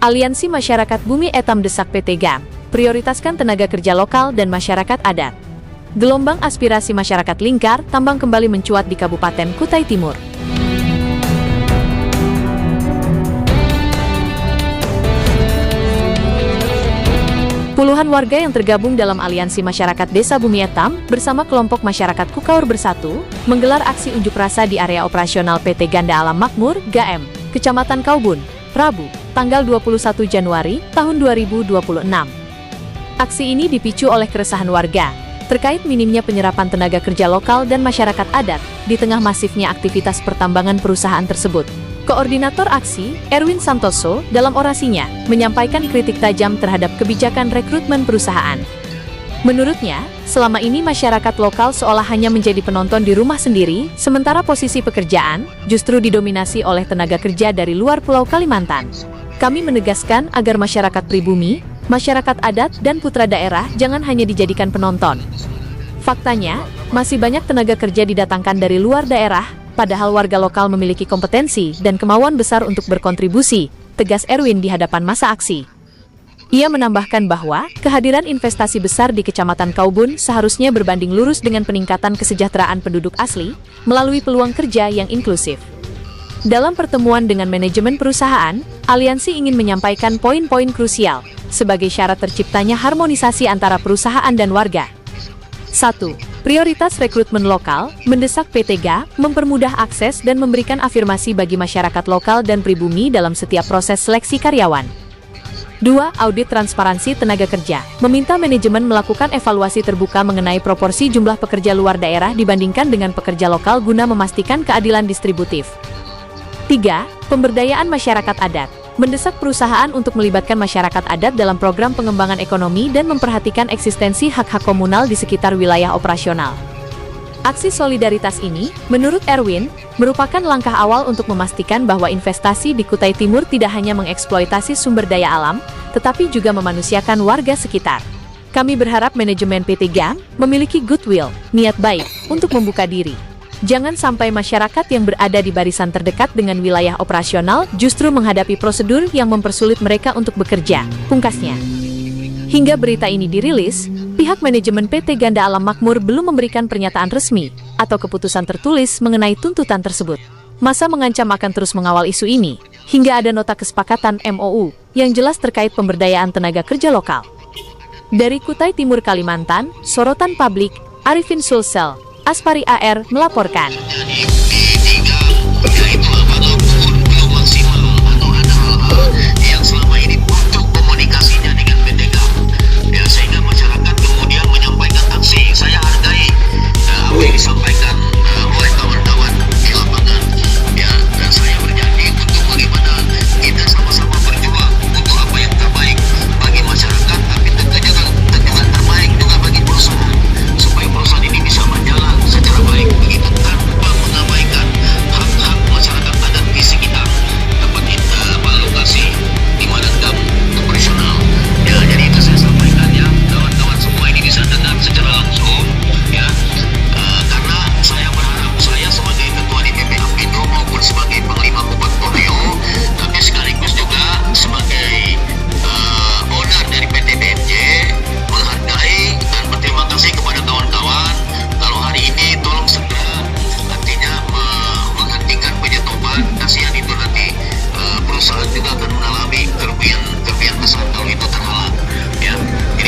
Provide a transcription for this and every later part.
Aliansi Masyarakat Bumi Etam desak PT GAM, prioritaskan tenaga kerja lokal dan masyarakat adat. Gelombang aspirasi masyarakat Lingkar tambang kembali mencuat di Kabupaten Kutai Timur. Puluhan warga yang tergabung dalam Aliansi Masyarakat Desa Bumi Etam bersama kelompok masyarakat Kukaur Bersatu menggelar aksi unjuk rasa di area operasional PT Ganda Alam Makmur, GAM, Kecamatan Kaubun, Rabu, tanggal 21 Januari tahun 2026. Aksi ini dipicu oleh keresahan warga terkait minimnya penyerapan tenaga kerja lokal dan masyarakat adat di tengah masifnya aktivitas pertambangan perusahaan tersebut. Koordinator aksi, Erwin Santoso, dalam orasinya, menyampaikan kritik tajam terhadap kebijakan rekrutmen perusahaan. Menurutnya, selama ini masyarakat lokal seolah hanya menjadi penonton di rumah sendiri, sementara posisi pekerjaan justru didominasi oleh tenaga kerja dari luar Pulau Kalimantan. Kami menegaskan agar masyarakat pribumi, masyarakat adat, dan putra daerah jangan hanya dijadikan penonton. Faktanya, masih banyak tenaga kerja didatangkan dari luar daerah, padahal warga lokal memiliki kompetensi dan kemauan besar untuk berkontribusi, tegas Erwin di hadapan massa aksi. Ia menambahkan bahwa kehadiran investasi besar di Kecamatan Kaubun seharusnya berbanding lurus dengan peningkatan kesejahteraan penduduk asli melalui peluang kerja yang inklusif. Dalam pertemuan dengan manajemen perusahaan, aliansi ingin menyampaikan poin-poin krusial sebagai syarat terciptanya harmonisasi antara perusahaan dan warga. 1. Prioritas rekrutmen lokal, mendesak PT GA mempermudah akses dan memberikan afirmasi bagi masyarakat lokal dan pribumi dalam setiap proses seleksi karyawan. 2. Audit transparansi tenaga kerja, meminta manajemen melakukan evaluasi terbuka mengenai proporsi jumlah pekerja luar daerah dibandingkan dengan pekerja lokal guna memastikan keadilan distributif. 3. Pemberdayaan masyarakat adat, mendesak perusahaan untuk melibatkan masyarakat adat dalam program pengembangan ekonomi dan memperhatikan eksistensi hak-hak komunal di sekitar wilayah operasional. Aksi solidaritas ini, menurut Erwin, merupakan langkah awal untuk memastikan bahwa investasi di Kutai Timur tidak hanya mengeksploitasi sumber daya alam, tetapi juga memanusiakan warga sekitar. Kami berharap manajemen PT GAM memiliki goodwill, niat baik, untuk membuka diri. Jangan sampai masyarakat yang berada di barisan terdekat dengan wilayah operasional justru menghadapi prosedur yang mempersulit mereka untuk bekerja, pungkasnya. Hingga berita ini dirilis, pihak manajemen PT Ganda Alam Makmur belum memberikan pernyataan resmi atau keputusan tertulis mengenai tuntutan tersebut. Massa mengancam akan terus mengawal isu ini, hingga ada nota kesepakatan MOU yang jelas terkait pemberdayaan tenaga kerja lokal. Dari Kutai Timur Kalimantan, Sorotan Publik, Arifin Sulsel, Aspari AR melaporkan.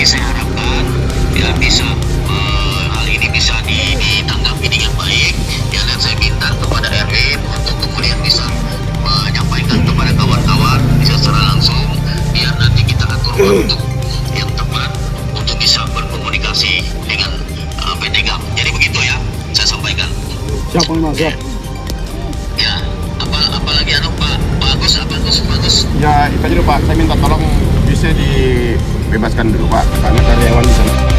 Saya harapkan ya bisa hal ini bisa ditanggapi dengan baik ya, dan saya minta kepada Erwin untuk kemudian bisa menyampaikan kepada kawan-kawan bisa secara langsung biar nanti kita atur waktu yang tepat untuk bisa berkomunikasi dengan PT GAM. Jadi begitu ya, saya sampaikan. Siap, Mas. Siap. Ya, apalagi Pak Agus. Ya, itu aja dulu Pak. Saya minta tolong bisa dibebaskan dulu Pak, karena karyawan di sana.